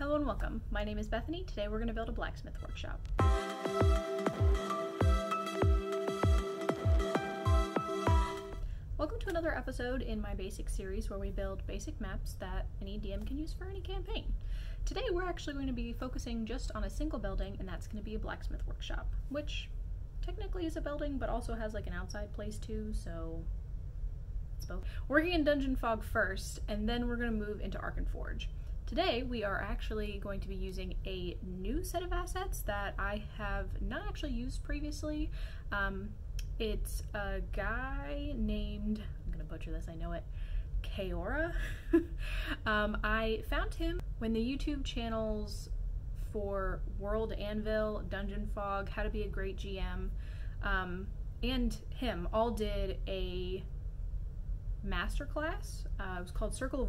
Hello and welcome. My name is Bethany. Today we're going to build a blacksmith workshop. Welcome to another episode in my basic series where we build basic maps that any DM can use for any campaign. Today we're actually going to be focusing just on a single building, and that's going to be a blacksmith workshop, which technically is a building but also has like an outside place too, so it's both. We're working in Dungeonfog first, and then we're going to move into Arkenforge. Today we are actually going to be using a new set of assets that I have not actually used previously. It's a guy named, I'm gonna butcher this, I know it, Caeora. I found him when the YouTube channels for World Anvil, Dungeonfog, How to Be a Great GM, and him all did a masterclass. It was called Circle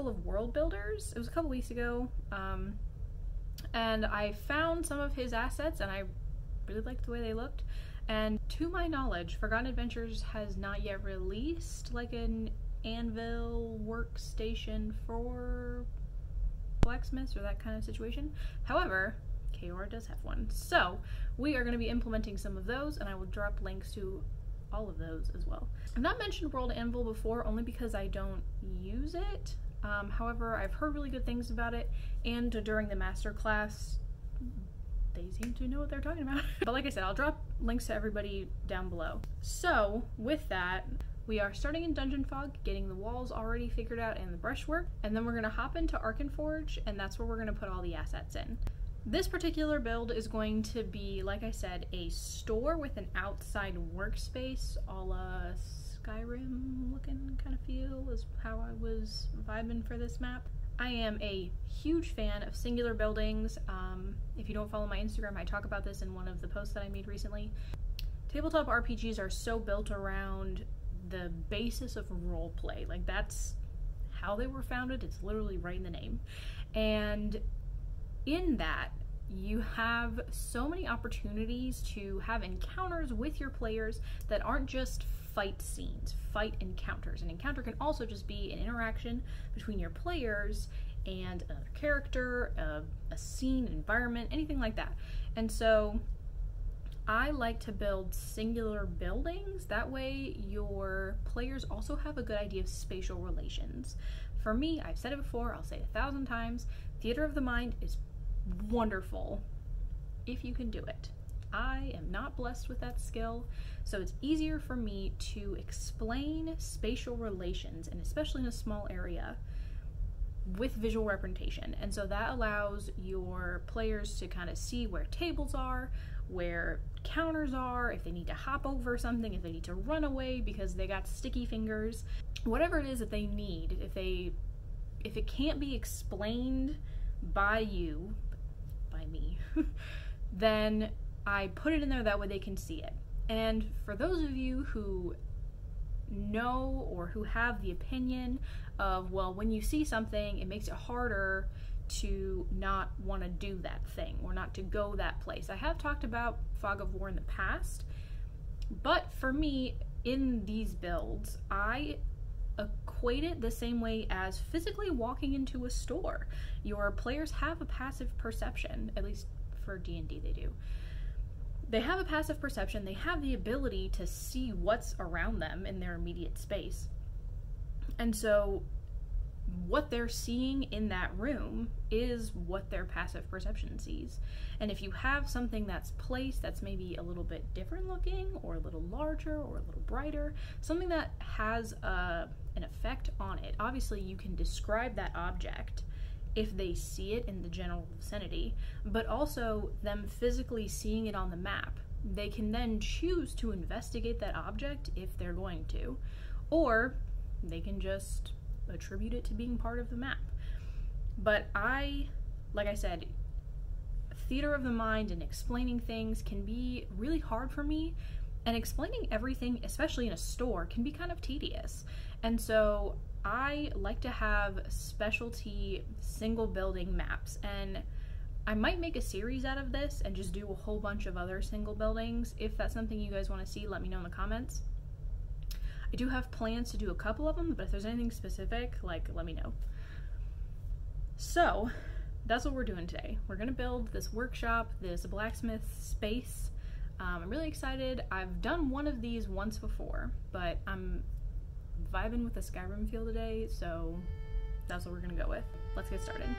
of Worldbuilders. It was a couple weeks ago, and I found some of his assets and I really liked the way they looked. And to my knowledge, Forgotten Adventures has not yet released like an anvil workstation for blacksmiths or that kind of situation. However, Caeora does have one. So we are going to be implementing some of those, and I will drop links to all of those as well. I've not mentioned World Anvil before only because I don't use it. However, I've heard really good things about it, and during the masterclass they seem to know what they're talking about. But like I said, I'll drop links to everybody down below. So with that, we are starting in Dungeonfog, getting the walls already figured out and the brushwork, and then we're going to hop into Arkenforge, and that's where we're going to put all the assets in. This particular build is going to be, like I said, a store with an outside workspace, a la Skyrim looking kind of feel is how I was vibing for this map. I am a huge fan of singular buildings. If you don't follow my Instagram, I talk about this in one of the posts that I made recently. Tabletop RPGs are so built around the basis of roleplay. Like, that's how they were founded. It's literally right in the name. And in that, you have so many opportunities to have encounters with your players that aren't just fight scenes, fight encounters. An encounter can also just be an interaction between your players and another character, a scene, environment, anything like that. And so I like to build singular buildings. That way your players also have a good idea of spatial relations. For me, I've said it before, I'll say it 1,000 times, theater of the mind is wonderful if you can do it. I am not blessed with that skill, so it's easier for me to explain spatial relations, and especially in a small area, with visual representation. And so that allows your players to kind of see where tables are, where counters are, if they need to hop over something, if they need to run away because they got sticky fingers, whatever it is that they need. If it can't be explained by you, by me, then I put it in there that way they can see it. And for those of you who know or who have the opinion of, well, when you see something, it makes it harder to not want to do that thing or not to go that place. I have talked about Fog of War in the past, but for me, in these builds, I equate it the same way as physically walking into a store. Your players have a passive perception, at least for D&D they do. They have a passive perception, they have the ability to see what's around them in their immediate space. And so what they're seeing in that room is what their passive perception sees. And if you have something that's placed that's maybe a little bit different looking, or a little larger, or a little brighter, something that has an effect on it, obviously you can describe that object if they see it in the general vicinity, but also them physically seeing it on the map. They can then choose to investigate that object if they're going to, or they can just attribute it to being part of the map. But like I said, theater of the mind and explaining things can be really hard for me, and explaining everything, especially in a store, can be kind of tedious. And so I like to have specialty single building maps, and I might make a series out of this and just do a whole bunch of other single buildings. If that's something you guys want to see, let me know in the comments. I do have plans to do a couple of them, but if there's anything specific, like, let me know. So that's what we're doing today. We're gonna build this workshop, this blacksmith space. I'm really excited. I've done one of these once before, but I'm vibing with the Skyrim feel today, so that's what we're gonna go with. Let's get started.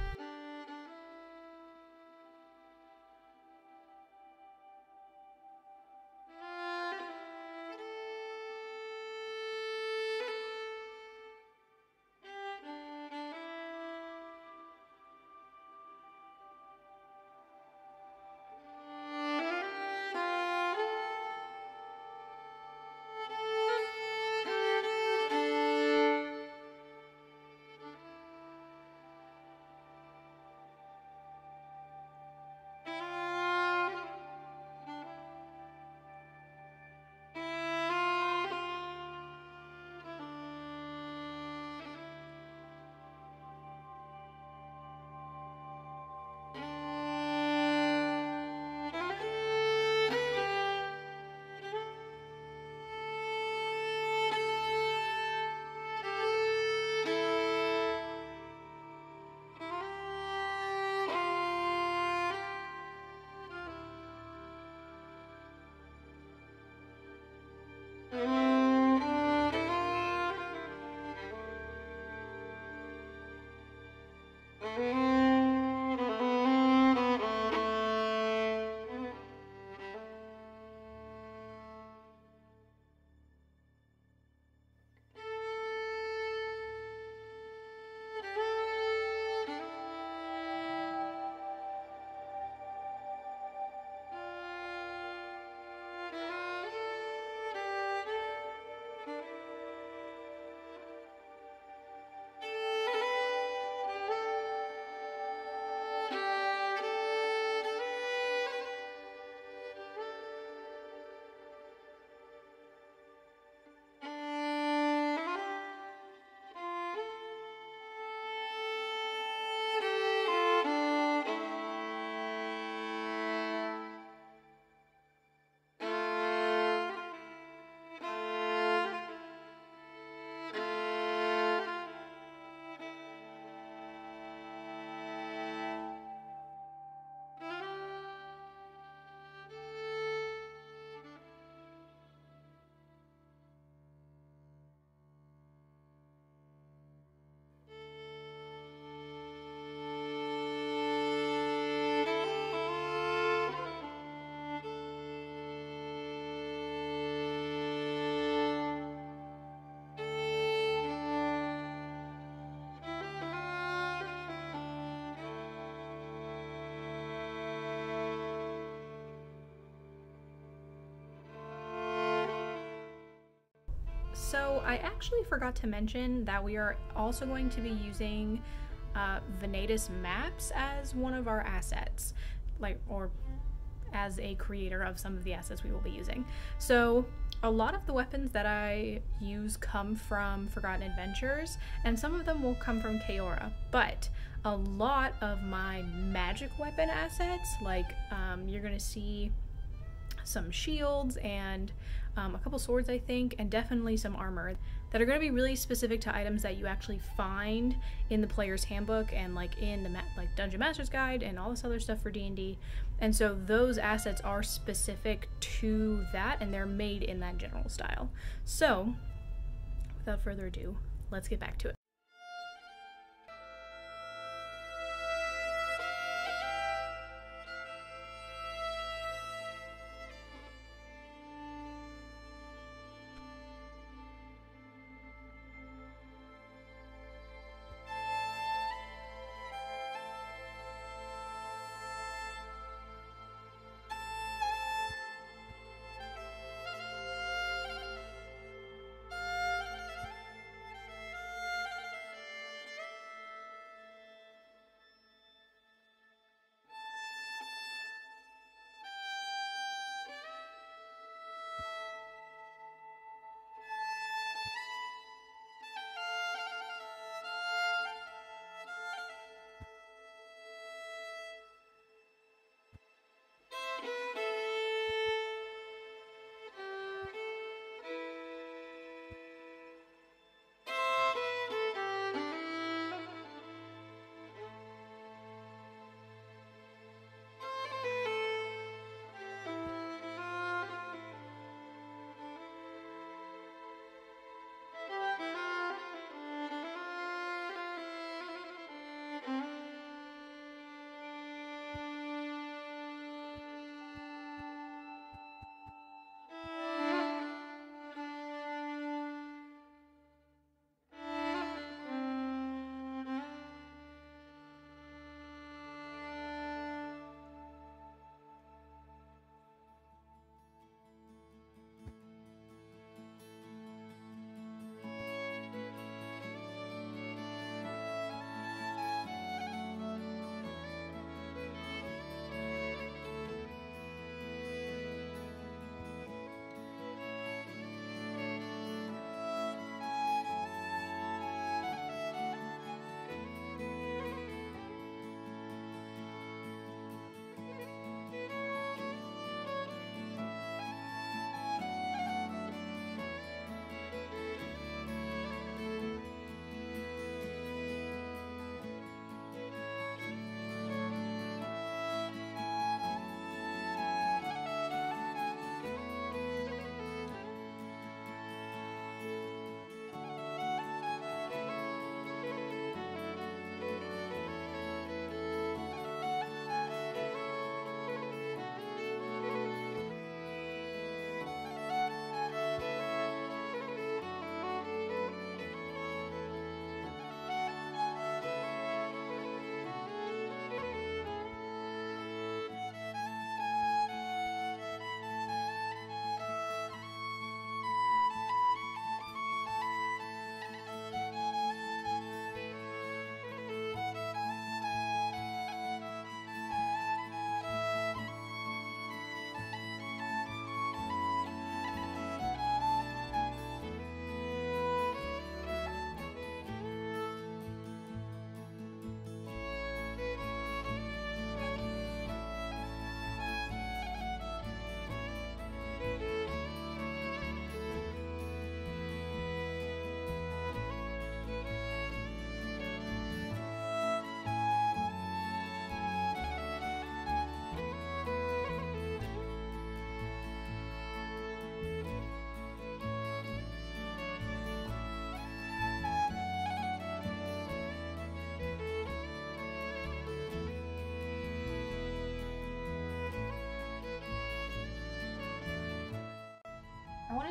So I actually forgot to mention that we are also going to be using Venatus maps as one of our assets, or as a creator of some of the assets we will be using. So a lot of the weapons that I use come from Forgotten Adventures, and some of them will come from Caeora, but a lot of my magic weapon assets, you're gonna see some shields and a couple swords, I think, and definitely some armor that are going to be really specific to items that you actually find in the player's handbook and in the Dungeon Master's Guide and all this other stuff for D&D. And so those assets are specific to that, and they're made in that general style. So without further ado, let's get back to it.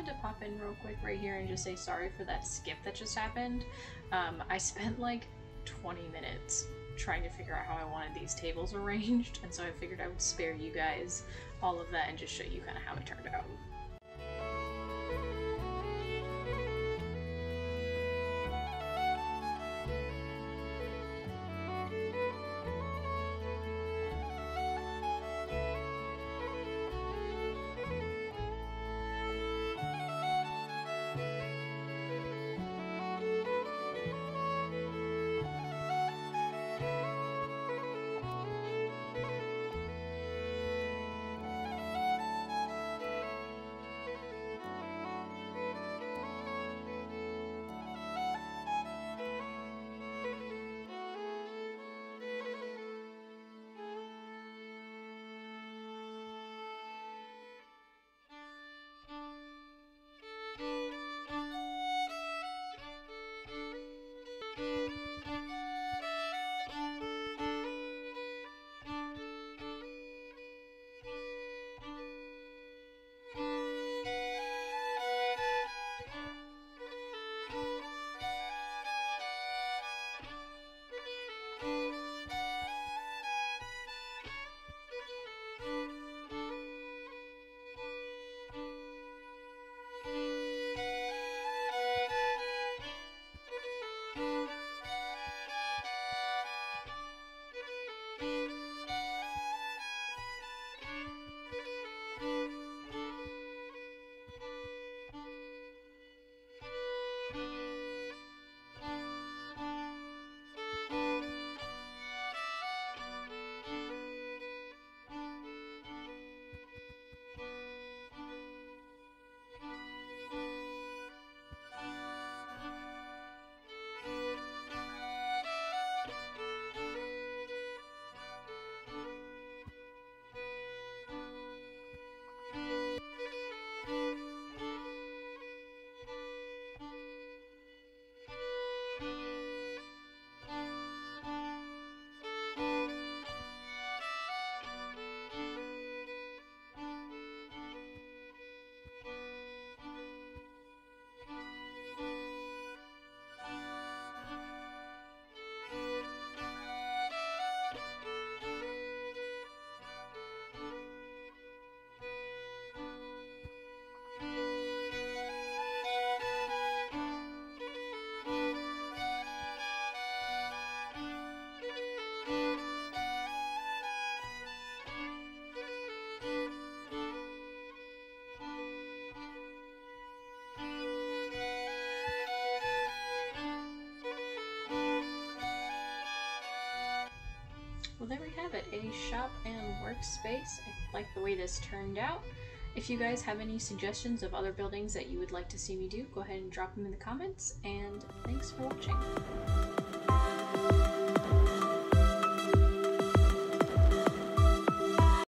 wanted to pop in real quick right here and just say sorry for that skip that just happened. I spent like 20 minutes trying to figure out how I wanted these tables arranged, and so I figured I would spare you guys all of that and just show you kind of how it turned out. Well, there we have it, a shop and workspace. I like the way this turned out. If you guys have any suggestions of other buildings that you would like to see me do, go ahead and drop them in the comments, and thanks for watching.